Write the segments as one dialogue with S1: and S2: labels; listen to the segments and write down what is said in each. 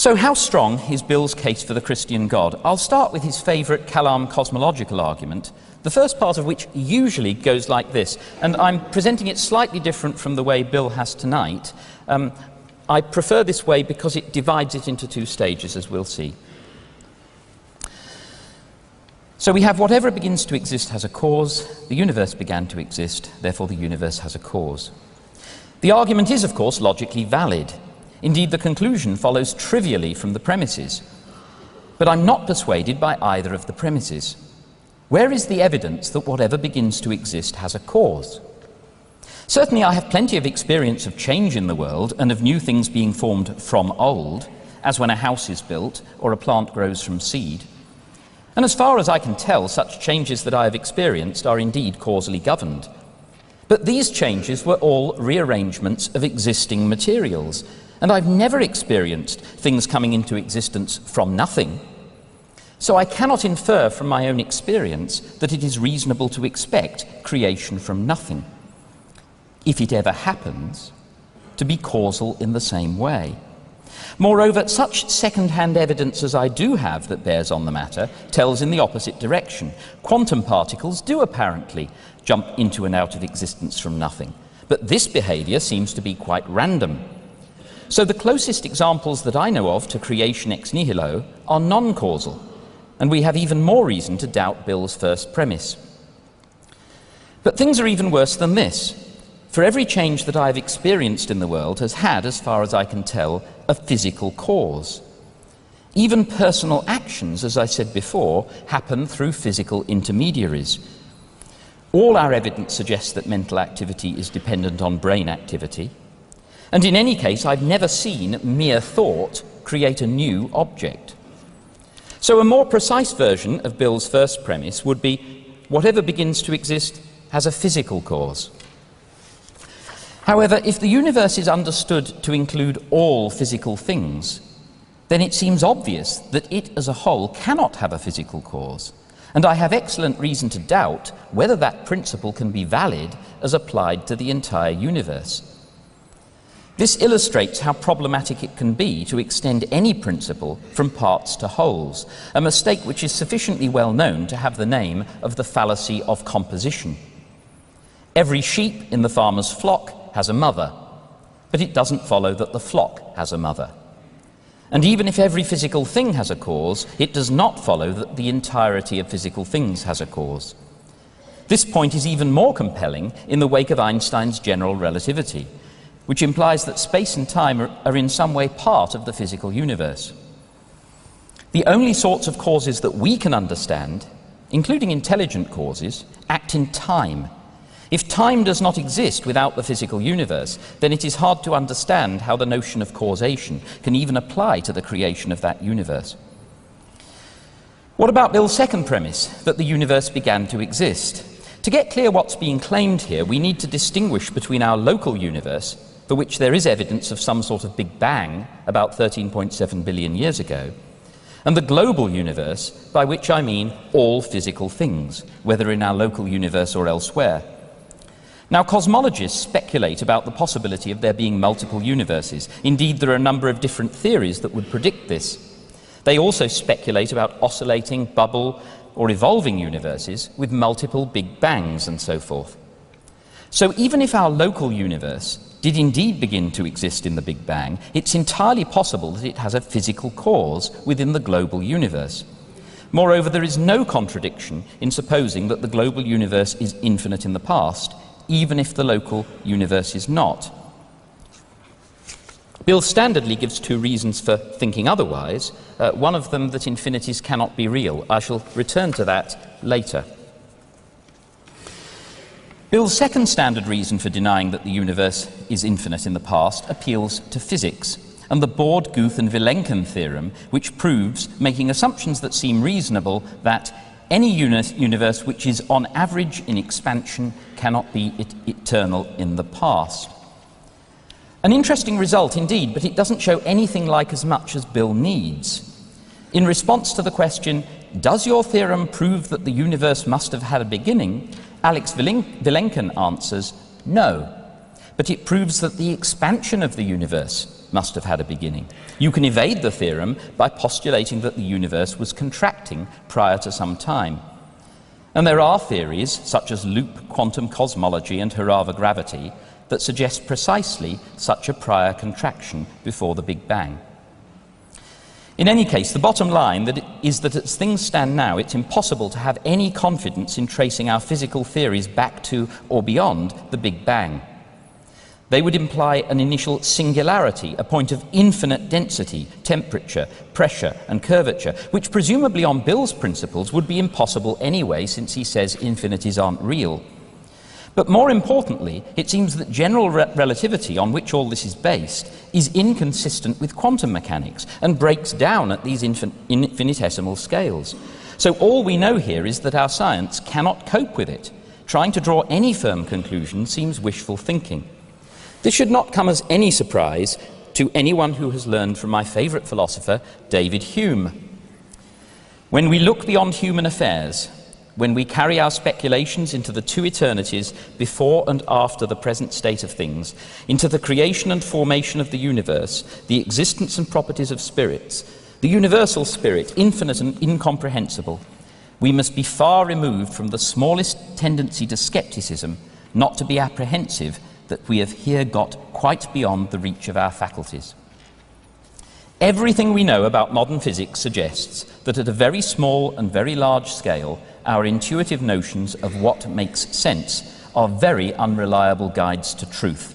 S1: So how strong is Bill's case for the Christian God? I'll start with his favourite Kalam cosmological argument, the first part of which usually goes like this, and I'm presenting it slightly different from the way Bill has tonight. I prefer this way because it divides it into two stages, as we'll see. So we have whatever begins to exist has a cause, the universe began to exist, therefore the universe has a cause. The argument is, of course, logically valid. Indeed, the conclusion follows trivially from the premises. But I'm not persuaded by either of the premises. Where is the evidence that whatever begins to exist has a cause? Certainly I have plenty of experience of change in the world and of new things being formed from old, as when a house is built or a plant grows from seed. And as far as I can tell, such changes that I have experienced are indeed causally governed. But these changes were all rearrangements of existing materials, and I've never experienced things coming into existence from nothing. So I cannot infer from my own experience that it is reasonable to expect creation from nothing, if it ever happens, to be causal in the same way. Moreover, such second-hand evidence as I do have that bears on the matter tells in the opposite direction. Quantum particles do apparently jump into and out of existence from nothing, but this behavior seems to be quite random. So the closest examples that I know of to creation ex nihilo are non-causal, and we have even more reason to doubt Bill's first premise. But things are even worse than this. For every change that I have experienced in the world has had, as far as I can tell, a physical cause. Even personal actions, as I said before, happen through physical intermediaries. All our evidence suggests that mental activity is dependent on brain activity. And in any case, I've never seen mere thought create a new object. So a more precise version of Bill's first premise would be, whatever begins to exist has a physical cause. However, if the universe is understood to include all physical things, then it seems obvious that it as a whole cannot have a physical cause, and I have excellent reason to doubt whether that principle can be valid as applied to the entire universe. This illustrates how problematic it can be to extend any principle from parts to wholes, a mistake which is sufficiently well known to have the name of the fallacy of composition. Every sheep in the farmer's flock has a mother, but it doesn't follow that the flock has a mother. And even if every physical thing has a cause, it does not follow that the entirety of physical things has a cause. This point is even more compelling in the wake of Einstein's general relativity, which implies that space and time are in some way part of the physical universe. The only sorts of causes that we can understand, including intelligent causes, act in time. If time does not exist without the physical universe, then it is hard to understand how the notion of causation can even apply to the creation of that universe. What about Bill's second premise, that the universe began to exist? To get clear what's being claimed here, we need to distinguish between our local universe, for which there is evidence of some sort of Big Bang about 13.7 billion years ago, and the global universe, by which I mean all physical things, whether in our local universe or elsewhere. Now, cosmologists speculate about the possibility of there being multiple universes. Indeed, there are a number of different theories that would predict this. They also speculate about oscillating, bubble, or evolving universes with multiple Big Bangs and so forth. So even if our local universe did indeed begin to exist in the Big Bang, it's entirely possible that it has a physical cause within the global universe. Moreover, there is no contradiction in supposing that the global universe is infinite in the past, even if the local universe is not. Bill standardly gives two reasons for thinking otherwise, one of them that infinities cannot be real. I shall return to that later. Bill's second standard reason for denying that the universe is infinite in the past appeals to physics, and the Bohr, Guth and Vilenkin theorem, which proves, making assumptions that seem reasonable, that any universe which is on average in expansion cannot be eternal in the past. An interesting result indeed, but it doesn't show anything like as much as Bill needs. In response to the question, does your theorem prove that the universe must have had a beginning? Alex Vilenkin answers, no, but it proves that the expansion of the universe must have had a beginning. You can evade the theorem by postulating that the universe was contracting prior to some time. And there are theories, such as loop quantum cosmology and Harava gravity, that suggest precisely such a prior contraction before the Big Bang. In any case, the bottom line is that as things stand now, it's impossible to have any confidence in tracing our physical theories back to or beyond the Big Bang. They would imply an initial singularity, a point of infinite density, temperature, pressure, and curvature, which presumably on Bill's principles would be impossible anyway, since he says infinities aren't real. But more importantly, it seems that general relativity, on which all this is based, is inconsistent with quantum mechanics and breaks down at these infinitesimal scales. So all we know here is that our science cannot cope with it. Trying to draw any firm conclusion seems wishful thinking. This should not come as any surprise to anyone who has learned from my favourite philosopher, David Hume. When we look beyond human affairs, when we carry our speculations into the two eternities before and after the present state of things, into the creation and formation of the universe, the existence and properties of spirits, the universal spirit, infinite and incomprehensible, we must be far removed from the smallest tendency to scepticism, not to be apprehensive that we have here got quite beyond the reach of our faculties. Everything we know about modern physics suggests that at a very small and very large scale, our intuitive notions of what makes sense are very unreliable guides to truth.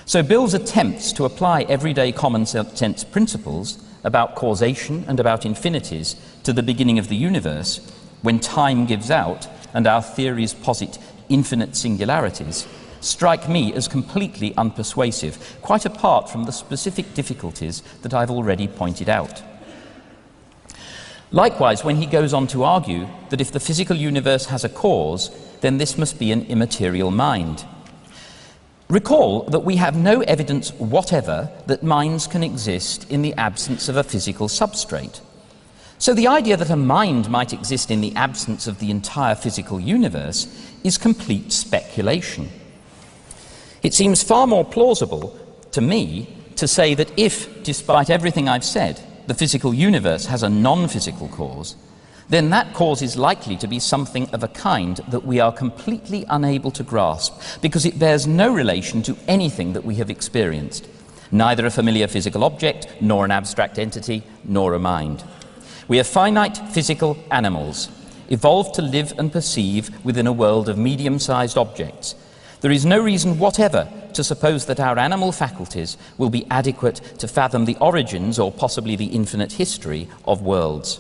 S1: So Bill's attempts to apply everyday common sense principles about causation and about infinities to the beginning of the universe, when time gives out and our theories posit infinite singularities, strike me as completely unpersuasive, quite apart from the specific difficulties that I've already pointed out. Likewise, when he goes on to argue that if the physical universe has a cause, then this must be an immaterial mind. Recall that we have no evidence whatever that minds can exist in the absence of a physical substrate. So the idea that a mind might exist in the absence of the entire physical universe is complete speculation. It seems far more plausible to me to say that if, despite everything I've said, the physical universe has a non-physical cause, then that cause is likely to be something of a kind that we are completely unable to grasp, because it bears no relation to anything that we have experienced, neither a familiar physical object, nor an abstract entity, nor a mind. We are finite physical animals, evolved to live and perceive within a world of medium-sized objects. There is no reason whatever to suppose that our animal faculties will be adequate to fathom the origins or possibly the infinite history of worlds.